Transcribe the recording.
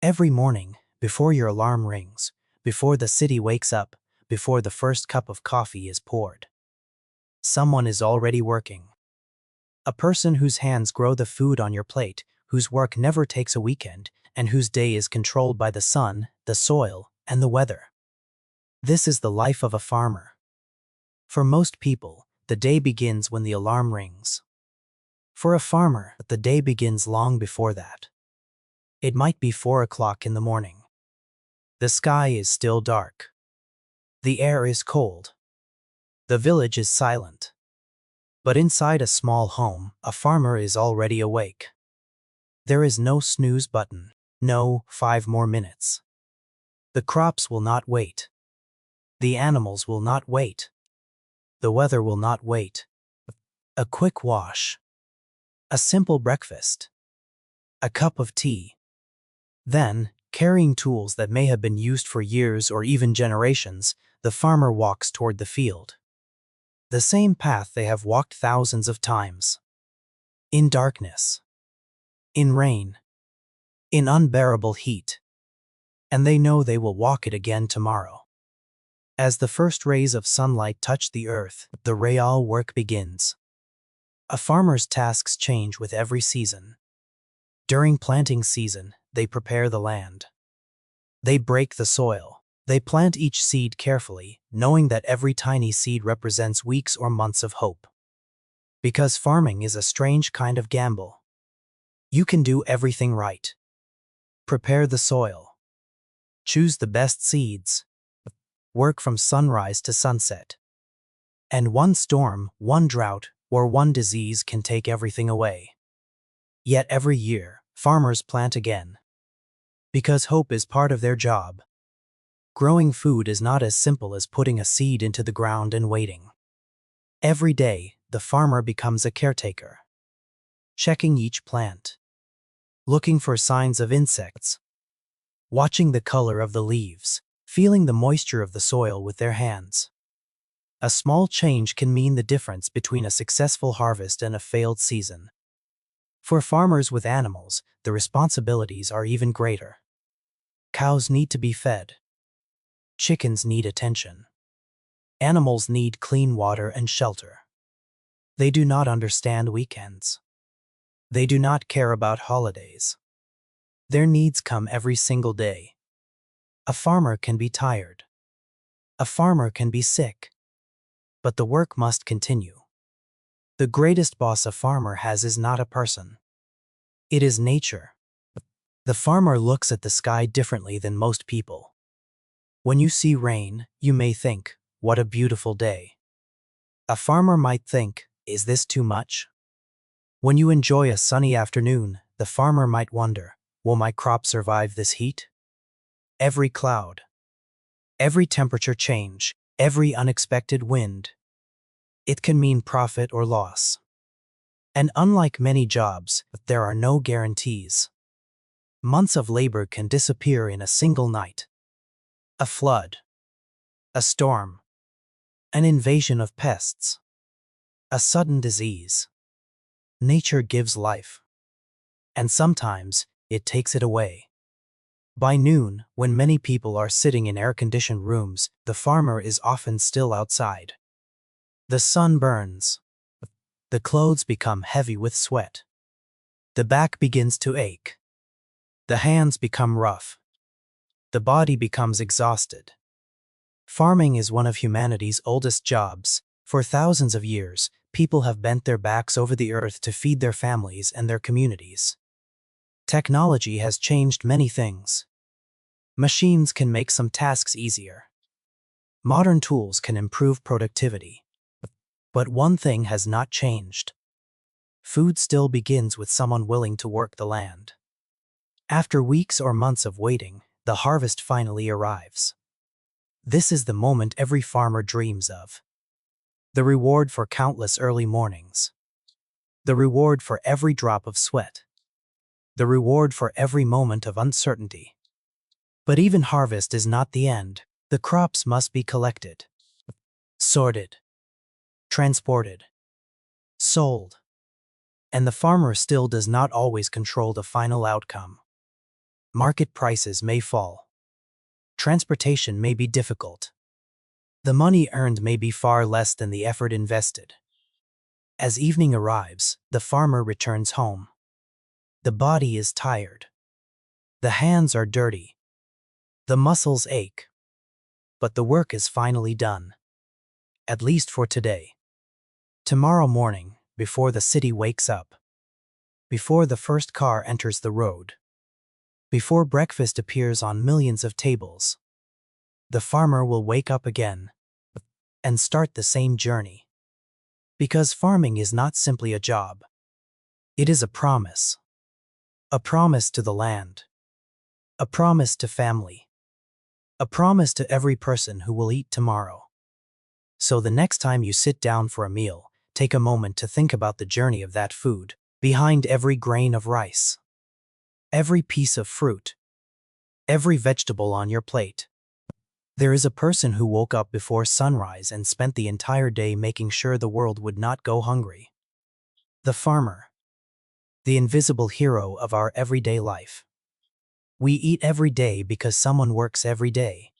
Every morning, before your alarm rings, before the city wakes up, before the first cup of coffee is poured, someone is already working. A person whose hands grow the food on your plate, whose work never takes a weekend, and whose day is controlled by the sun, the soil, and the weather. This is the life of a farmer. For most people, the day begins when the alarm rings. For a farmer, the day begins long before that. It might be 4 o'clock in the morning. The sky is still dark. The air is cold. The village is silent. But inside a small home, a farmer is already awake. There is no snooze button, no 5 more minutes. The crops will not wait. The animals will not wait. The weather will not wait. A quick wash. A simple breakfast. A cup of tea. Then, carrying tools that may have been used for years or even generations, the farmer walks toward the field. The same path they have walked thousands of times. In darkness. In rain. In unbearable heat. And they know they will walk it again tomorrow. As the first rays of sunlight touch the earth, the real work begins. A farmer's tasks change with every season. During planting season, they prepare the land. They break the soil. They plant each seed carefully, knowing that every tiny seed represents weeks or months of hope. Because farming is a strange kind of gamble. You can do everything right. Prepare the soil. Choose the best seeds. Work from sunrise to sunset. And one storm, one drought, or one disease can take everything away. Yet every year, farmers plant again. Because hope is part of their job. Growing food is not as simple as putting a seed into the ground and waiting. Every day, the farmer becomes a caretaker. Checking each plant. Looking for signs of insects. Watching the color of the leaves. Feeling the moisture of the soil with their hands. A small change can mean the difference between a successful harvest and a failed season. For farmers with animals, the responsibilities are even greater. Cows need to be fed. Chickens need attention. Animals need clean water and shelter. They do not understand weekends. They do not care about holidays. Their needs come every single day. A farmer can be tired. A farmer can be sick. But the work must continue. The greatest boss a farmer has is not a person. It is nature. The farmer looks at the sky differently than most people. When you see rain, you may think, what a beautiful day. A farmer might think, is this too much? When you enjoy a sunny afternoon, the farmer might wonder, will my crop survive this heat? Every cloud, every temperature change, every unexpected wind, it can mean profit or loss. And unlike many jobs, there are no guarantees. Months of labor can disappear in a single night. A flood, a storm, an invasion of pests, a sudden disease. Nature gives life. And sometimes, it takes it away. By noon, when many people are sitting in air-conditioned rooms, the farmer is often still outside. The sun burns. The clothes become heavy with sweat. The back begins to ache. The hands become rough. The body becomes exhausted. Farming is one of humanity's oldest jobs. For thousands of years, people have bent their backs over the earth to feed their families and their communities. Technology has changed many things. Machines can make some tasks easier. Modern tools can improve productivity. But one thing has not changed. Food still begins with someone willing to work the land. After weeks or months of waiting, the harvest finally arrives. This is the moment every farmer dreams of. The reward for countless early mornings. The reward for every drop of sweat. The reward for every moment of uncertainty. But even harvest is not the end. The crops must be collected, sorted, transported, sold. And the farmer still does not always control the final outcome. Market prices may fall. Transportation may be difficult. The money earned may be far less than the effort invested. As evening arrives, the farmer returns home. The body is tired. The hands are dirty. The muscles ache. But the work is finally done. At least for today. Tomorrow morning, before the city wakes up, before the first car enters the road, before breakfast appears on millions of tables, the farmer will wake up again and start the same journey. Because farming is not simply a job. It is a promise. A promise to the land. A promise to family. A promise to every person who will eat tomorrow. So the next time you sit down for a meal, take a moment to think about the journey of that food, behind every grain of rice, every piece of fruit, every vegetable on your plate. There is a person who woke up before sunrise and spent the entire day making sure the world would not go hungry. The farmer. The invisible hero of our everyday life. We eat every day because someone works every day.